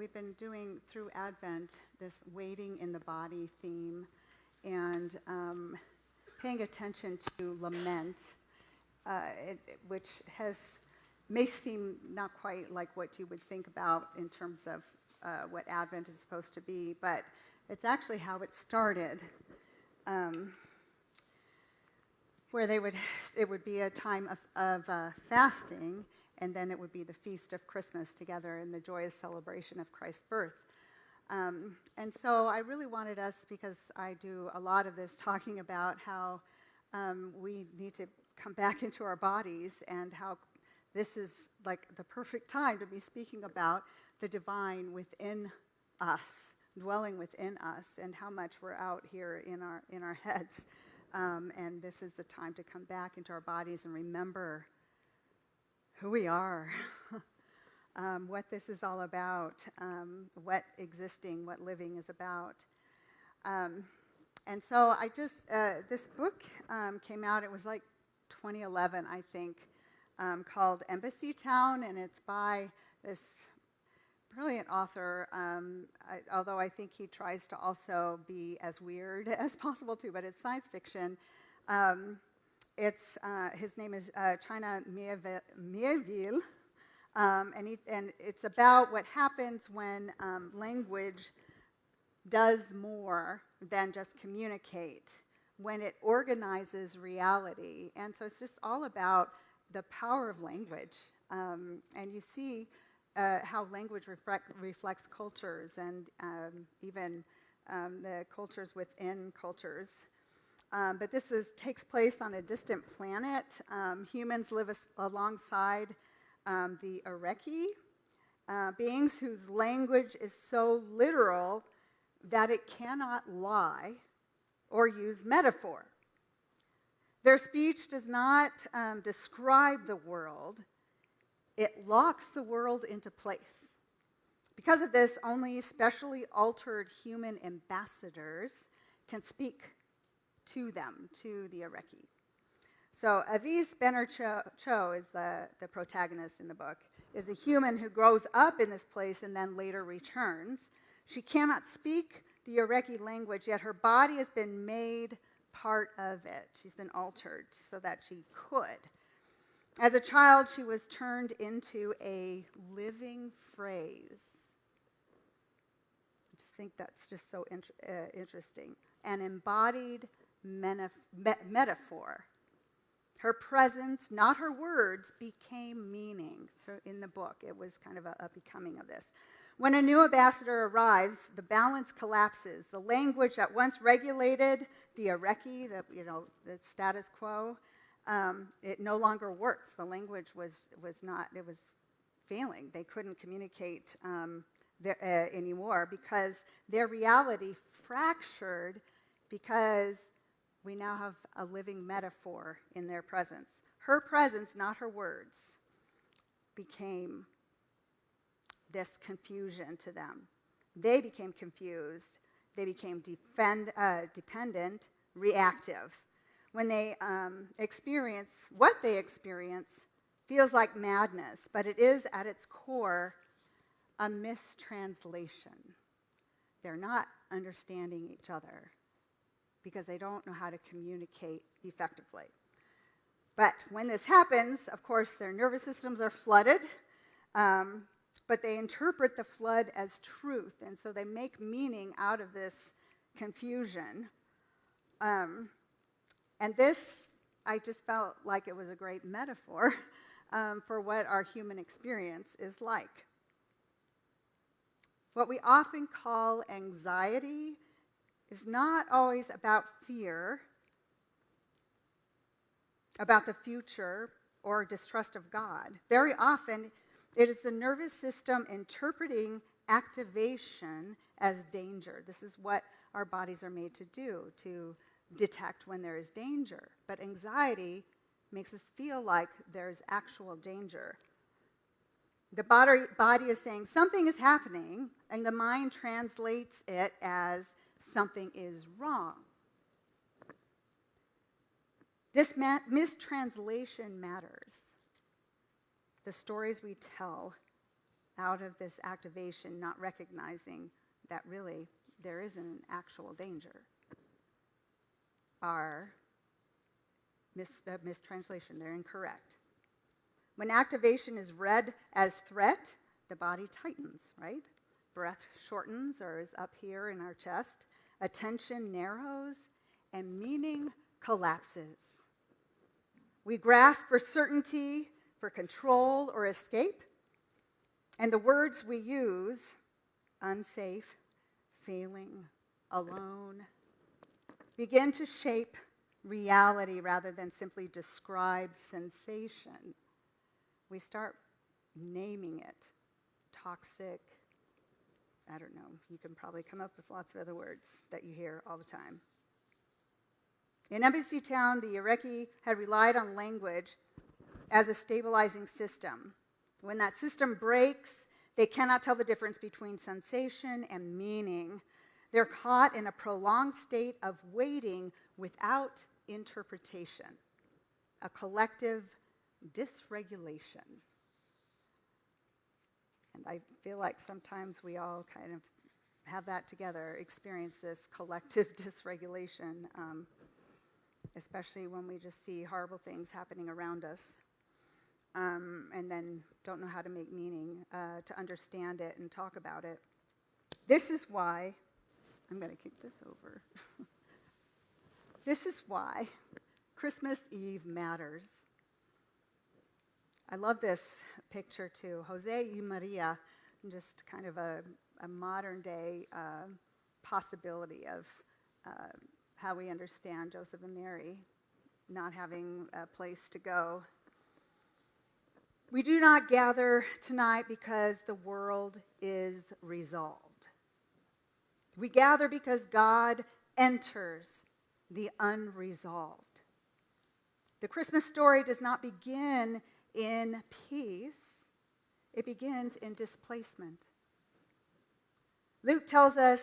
we've been doing through Advent this waiting in the body theme and paying attention to lament, which may seem not quite like what you would think about in terms of what Advent is supposed to be, but it's actually how it started, where it would be a time of fasting, and then it would be the feast of Christmas together in the joyous celebration of Christ's birth. And so I really wanted us, because I do a lot of this talking about how we need to come back into our bodies and how this is like the perfect time to be speaking about the divine within us, dwelling within us, and how much we're out here in our heads. And this is the time to come back into our bodies and remember who we are, what this is all about, what existing, what living is about. And so this book came out, it was like 2011, I think, called Embassy Town, and it's by this brilliant author, although I think he tries to also be as weird as possible too, but it's science fiction. His name is China Miéville, and it's about what happens when language does more than just communicate, when it organizes reality. And so it's just all about the power of language. And you see how language reflects cultures and even the cultures within cultures. But this takes place on a distant planet. Humans live alongside the Areki, beings whose language is so literal that it cannot lie or use metaphor. Their speech does not describe the world. It locks the world into place. Because of this, only specially altered human ambassadors can speak to them, to the Areki. So Avis Benner-Cho is the protagonist in the book, is a human who grows up in this place and then later returns. She cannot speak the Areki language, yet her body has been made part of it. She's been altered so that she could. As a child, she was turned into a living phrase. I just think that's just so interesting. An embodied metaphor. Her presence, not her words, became meaning in the book. It was kind of a becoming of this. When a new ambassador arrives, the balance collapses. The language that once regulated the Areki, the status quo, it no longer works. The language was failing. They couldn't communicate anymore because their reality fractured, because we now have a living metaphor in their presence. Her presence, not her words, became this confusion to them. They became confused. They became dependent, reactive. When they experience, what they experience feels like madness, but it is at its core a mistranslation. They're not understanding each other because they don't know how to communicate effectively. But when this happens, of course, their nervous systems are flooded, but they interpret the flood as truth, and so they make meaning out of this confusion. And this, I just felt like it was a great metaphor for what our human experience is like. What we often call anxiety is not always about fear, about the future, or distrust of God. Very often, it is the nervous system interpreting activation as danger. This is what our bodies are made to do, to detect when there is danger. But anxiety makes us feel like there's actual danger. The body is saying something is happening, and the mind translates it as something is wrong. This mistranslation matters. The stories we tell out of this activation, not recognizing that really there isn't an actual danger, are mistranslation. They're incorrect. When activation is read as threat, the body tightens, right? Breath shortens or is up here in our chest. Attention narrows and meaning collapses. We grasp for certainty, for control or escape, and the words we use, unsafe, failing, alone, begin to shape reality rather than simply describe sensation. We start naming it. Toxic. I don't know. You can probably come up with lots of other words that you hear all the time. In Embassy Town, the Iraqi had relied on language as a stabilizing system. When that system breaks, they cannot tell the difference between sensation and meaning. They're caught in a prolonged state of waiting without interpretation, a collective dysregulation. And I feel like sometimes we all kind of have that together, experience this collective dysregulation, especially when we just see horrible things happening around us, and then don't know how to make meaning, to understand it and talk about it. This is why, I'm going to kick this over. This is why Christmas Eve matters. I love this picture too. Jose y Maria, just kind of a modern day possibility of how we understand Joseph and Mary not having a place to go. We do not gather tonight because the world is resolved. We gather because God enters the unresolved. The Christmas story does not begin in peace, it begins in displacement. Luke tells us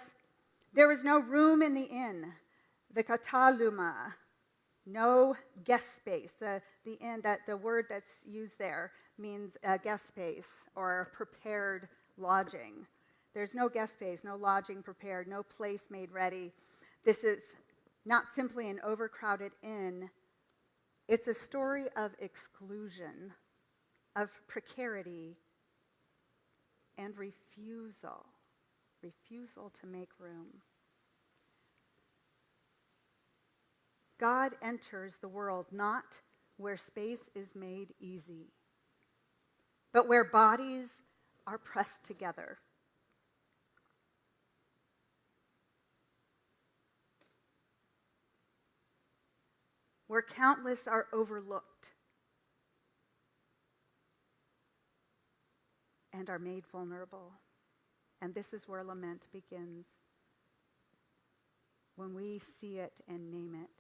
there was no room in the inn, the kataluma, no guest space. The inn, that the word that's used there means guest space or prepared lodging. There's no guest space, no lodging prepared, no place made ready. This is not simply an overcrowded inn. It's a story of exclusion, of precarity, and refusal to make room. God enters the world not where space is made easy, but where bodies are pressed together. Where countless are overlooked and are made vulnerable. And this is where lament begins, when we see it and name it.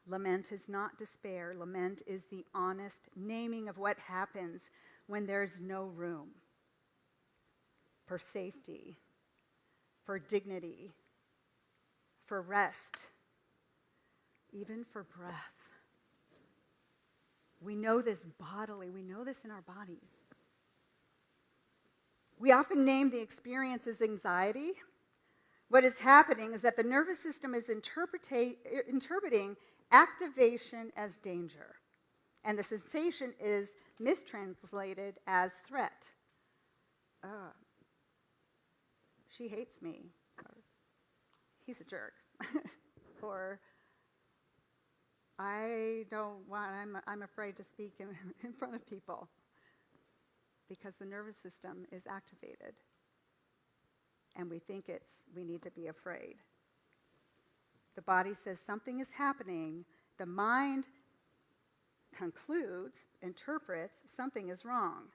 Lament is not despair. Lament is the honest naming of what happens when there's no room for safety, for dignity, for rest, even for breath. We know this bodily. We know this in our bodies. We often name the experience as anxiety. What is happening is that the nervous system is interpreting activation as danger, and the sensation is mistranslated as threat. She hates me, or he's a jerk, or I'm afraid to speak in front of people because the nervous system is activated and we think we need to be afraid. The body says something is happening. The mind concludes, interprets, something is wrong.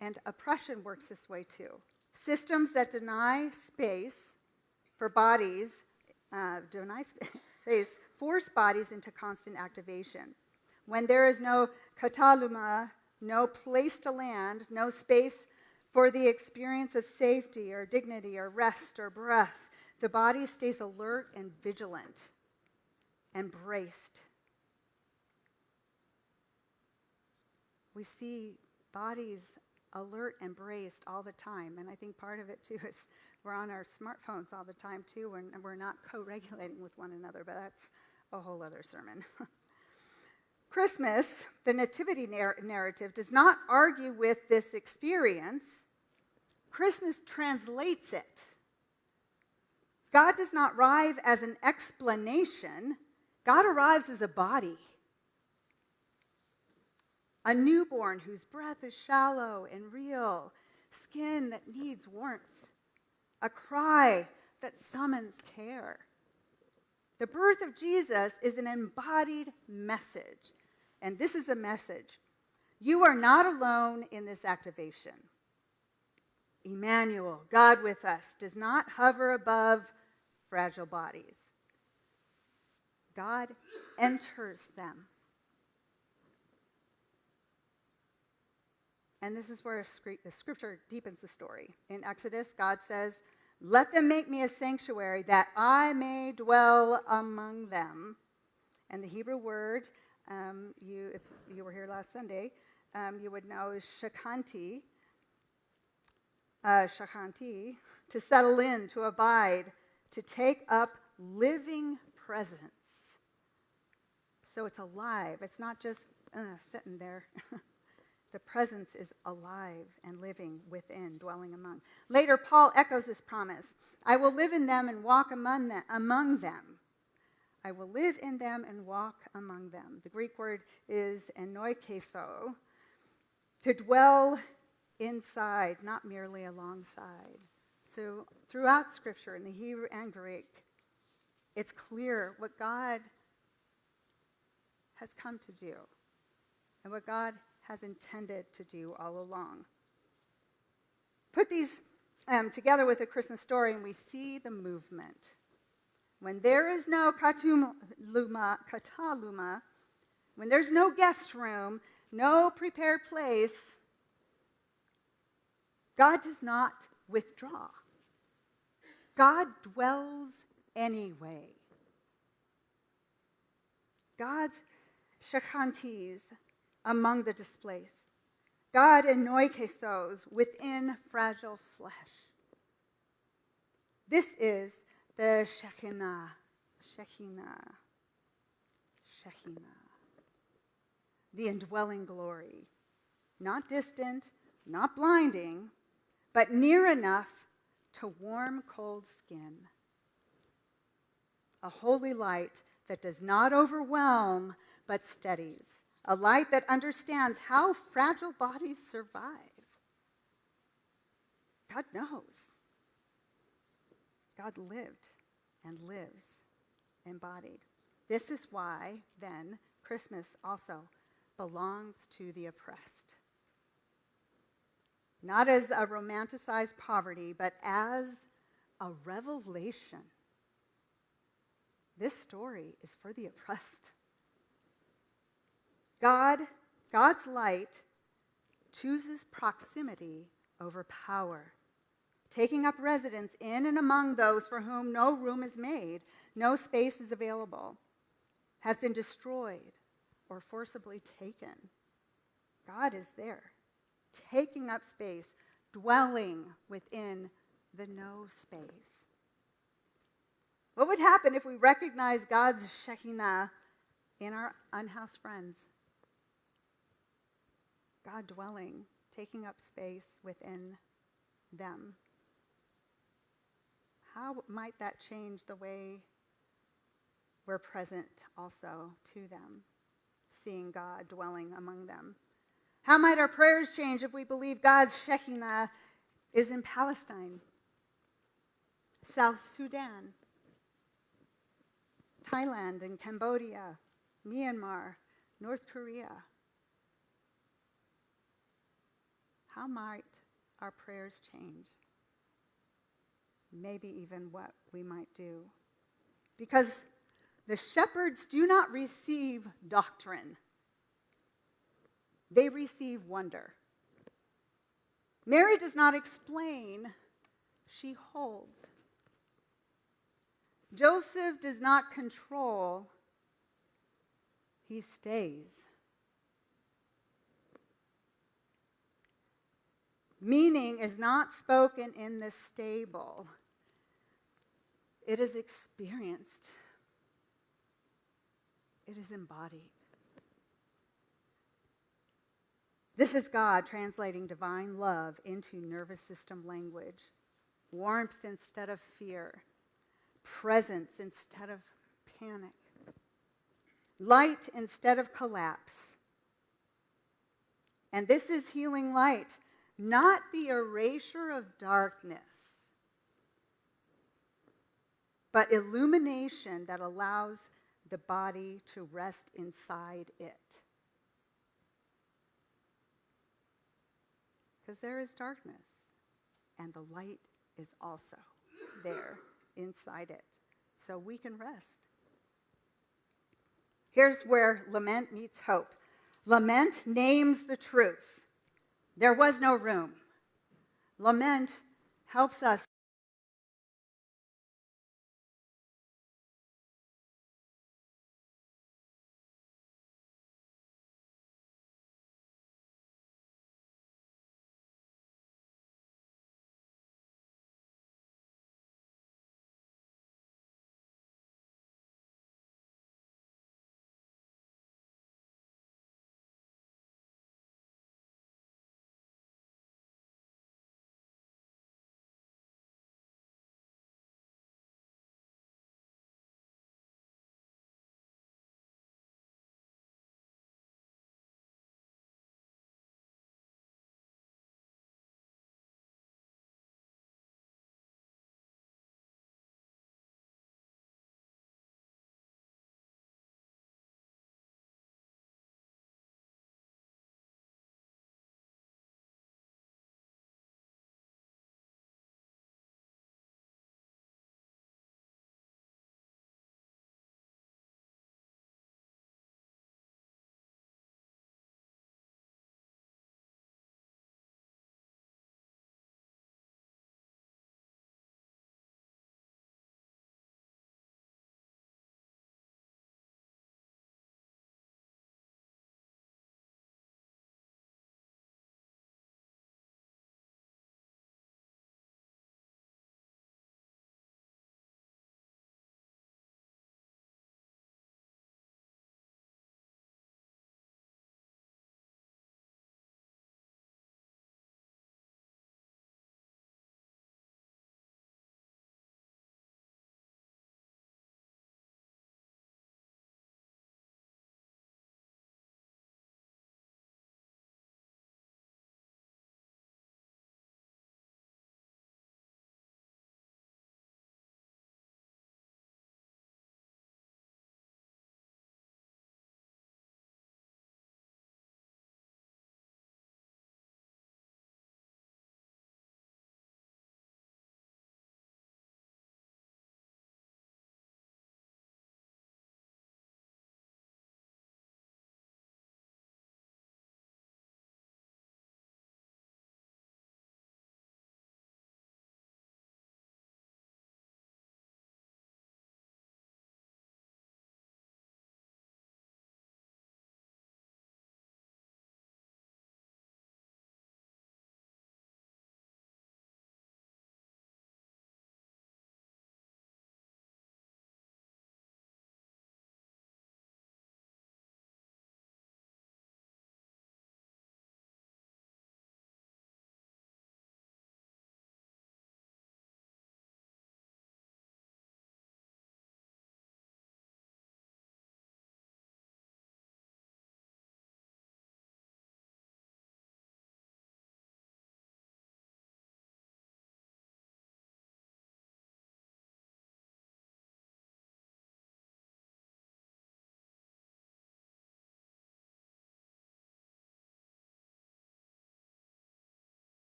And oppression works this way too. Systems that deny space for bodies, force bodies into constant activation. When there is no kataluma, no place to land, no space for the experience of safety or dignity or rest or breath, the body stays alert and vigilant and braced. We see bodies alert and braced all the time. And I think part of it, too, is we're on our smartphones all the time, too, and we're not co-regulating with one another. But that's a whole other sermon. Christmas, the nativity narrative, does not argue with this experience. Christmas translates it. God does not arrive as an explanation. God arrives as a body. A newborn whose breath is shallow and real, skin that needs warmth, a cry that summons care. The birth of Jesus is an embodied message. And this is a message. You are not alone in this activation. Emmanuel, God with us, does not hover above fragile bodies. God enters them. And this is where the scripture deepens the story. In Exodus, God says, "Let them make me a sanctuary that I may dwell among them." And the Hebrew word, if you were here last Sunday, you would know is shakanti, to settle in, to abide, to take up living presence. So it's alive. It's not just sitting there. The presence is alive and living within, dwelling among. Later, Paul echoes this promise. I will live in them and walk among them. I will live in them and walk among them. The Greek word is enoikeso, to dwell inside, not merely alongside. So throughout Scripture, in the Hebrew and Greek, it's clear what God has come to do and what God has intended to do all along. Put these together with the Christmas story, and we see the movement. When there is no kataluma, when there's no guest room, no prepared place, God does not withdraw. God dwells anyway. God's shakantis among the displaced. God enoikesos within fragile flesh. This is the Shekinah. The indwelling glory. Not distant, not blinding, but near enough to warm cold skin. A holy light that does not overwhelm, but steadies. A light that understands how fragile bodies survive. God knows. God lived and lives embodied. This is why, then, Christmas also belongs to the oppressed. Not as a romanticized poverty, but as a revelation. This story is for the oppressed. God's light chooses proximity over power, taking up residence in and among those for whom no room is made, no space is available, has been destroyed or forcibly taken. God is there, taking up space, dwelling within the no space. What would happen if we recognize God's Shekinah in our unhoused friends? God dwelling, taking up space within them. How might that change the way we're present also to them, seeing God dwelling among them? How might our prayers change if we believe God's Shekinah is in Palestine, South Sudan, Thailand and Cambodia, Myanmar, North Korea? How might our prayers change? Maybe even what we might do. Because the shepherds do not receive doctrine. They receive wonder. Mary does not explain, she holds. Joseph does not control, he stays. Meaning is not spoken in the stable. It is experienced. It is embodied. This is God translating divine love into nervous system language. Warmth instead of fear. Presence instead of panic. Light instead of collapse. And this is healing light, not the erasure of darkness, but illumination that allows the body to rest inside it. Because there is darkness, and the light is also there inside it. So we can rest. Here's where lament meets hope. Lament names the truth. There was no room. Lament helps us